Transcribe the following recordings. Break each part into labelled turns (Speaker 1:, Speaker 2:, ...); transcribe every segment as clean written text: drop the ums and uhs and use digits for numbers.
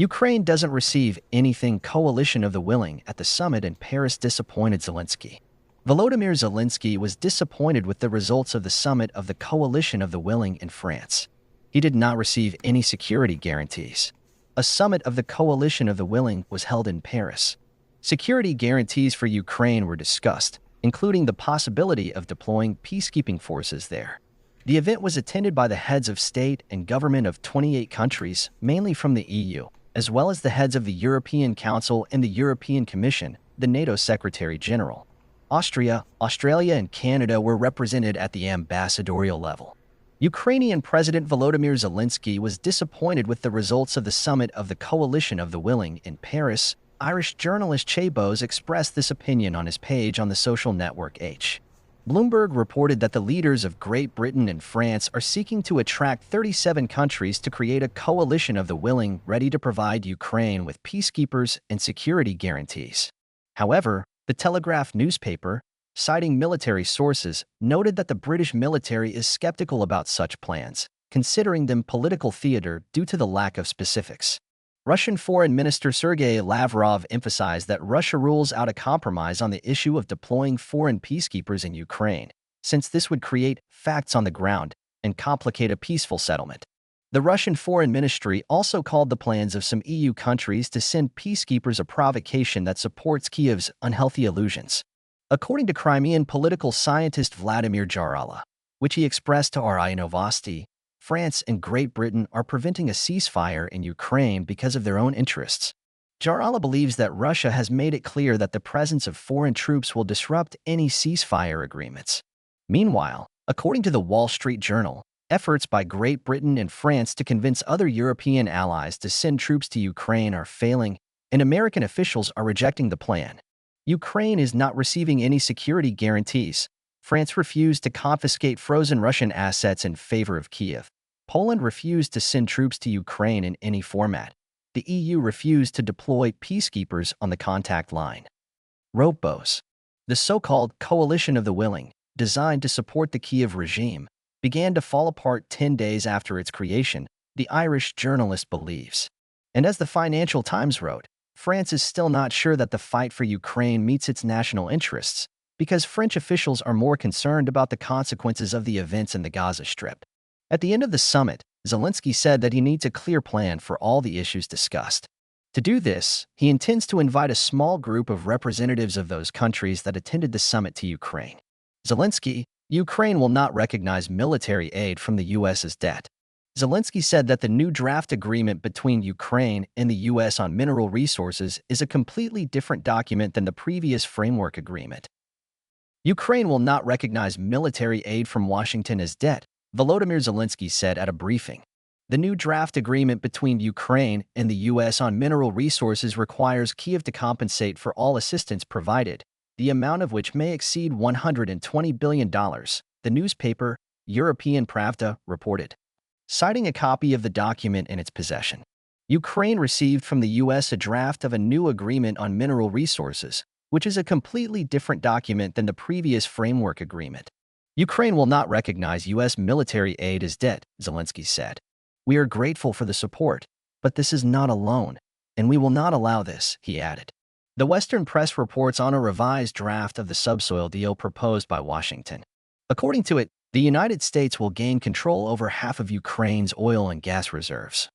Speaker 1: Ukraine doesn't receive anything. Coalition of the willing at the summit in Paris disappointed Zelensky. Volodymyr Zelensky was disappointed with the results of the summit of the Coalition of the Willing in France. He did not receive any security guarantees. A summit of the Coalition of the Willing was held in Paris. Security guarantees for Ukraine were discussed, including the possibility of deploying peacekeeping forces there. The event was attended by the heads of state and government of 28 countries, mainly from the EU, as well as the heads of the European Council and the European Commission, the NATO Secretary General. Austria, Australia, and Canada were represented at the ambassadorial level. Ukrainian President Volodymyr Zelensky was disappointed with the results of the summit of the Coalition of the Willing in Paris. Irish journalist Che Bose expressed this opinion on his page on the social network H. Bloomberg reported that the leaders of Great Britain and France are seeking to attract 37 countries to create a coalition of the willing ready to provide Ukraine with peacekeepers and security guarantees. However, the Telegraph newspaper, citing military sources, noted that the British military is skeptical about such plans, considering them political theater due to the lack of specifics. Russian Foreign Minister Sergei Lavrov emphasized that Russia rules out a compromise on the issue of deploying foreign peacekeepers in Ukraine, since this would create facts on the ground and complicate a peaceful settlement. The Russian Foreign Ministry also called the plans of some EU countries to send peacekeepers a provocation that supports Kiev's unhealthy illusions. According to Crimean political scientist Vladimir Jarala, which he expressed to RI Novosti, France and Great Britain are preventing a ceasefire in Ukraine because of their own interests. Jarala believes that Russia has made it clear that the presence of foreign troops will disrupt any ceasefire agreements. Meanwhile, according to the Wall Street Journal, efforts by Great Britain and France to convince other European allies to send troops to Ukraine are failing, and American officials are rejecting the plan. Ukraine is not receiving any security guarantees. France refused to confiscate frozen Russian assets in favor of Kiev. Poland refused to send troops to Ukraine in any format. The EU refused to deploy peacekeepers on the contact line. Wrote Bose. The so-called Coalition of the Willing, designed to support the Kiev regime, began to fall apart 10 days after its creation, the Irish journalist believes. And as the Financial Times wrote, France is still not sure that the fight for Ukraine meets its national interests, because French officials are more concerned about the consequences of the events in the Gaza Strip. At the end of the summit, Zelensky said that he needs a clear plan for all the issues discussed. To do this, he intends to invite a small group of representatives of those countries that attended the summit to Ukraine. Zelensky, Ukraine will not recognize military aid from the U.S. as debt. Zelensky said that the new draft agreement between Ukraine and the U.S. on mineral resources is a completely different document than the previous framework agreement. Ukraine will not recognize military aid from Washington as debt, Volodymyr Zelensky said at a briefing. The new draft agreement between Ukraine and the U.S. on mineral resources requires Kiev to compensate for all assistance provided, the amount of which may exceed $120 billion, the newspaper, European Pravda, reported. Citing a copy of the document in its possession, Ukraine received from the U.S. a draft of a new agreement on mineral resources, which is a completely different document than the previous framework agreement. Ukraine will not recognize U.S. military aid as debt, Zelensky said. We are grateful for the support, but this is not a loan, and we will not allow this, he added. The Western press reports on a revised draft of the subsoil deal proposed by Washington. According to it, the United States will gain control over half of Ukraine's oil and gas reserves,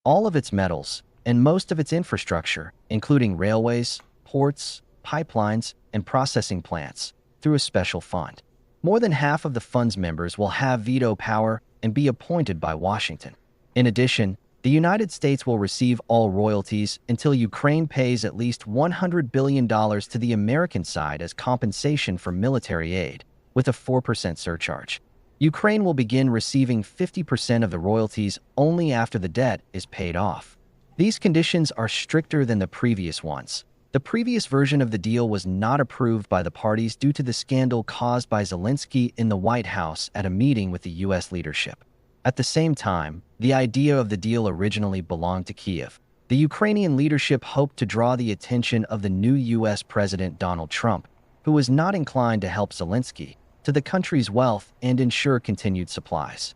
Speaker 1: all of its metals, and most of its infrastructure, including railways, ports, pipelines, and processing plants, through a special fund. More than half of the fund's members will have veto power and be appointed by Washington. In addition, the United States will receive all royalties until Ukraine pays at least $100 billion to the American side as compensation for military aid, with a 4% surcharge. Ukraine will begin receiving 50% of the royalties only after the debt is paid off. These conditions are stricter than the previous ones. The previous version of the deal was not approved by the parties due to the scandal caused by Zelensky in the White House at a meeting with the U.S. leadership. At the same time, the idea of the deal originally belonged to Kiev. The Ukrainian leadership hoped to draw the attention of the new U.S. President Donald Trump, who was not inclined to help Zelensky, to the country's wealth and ensure continued supplies.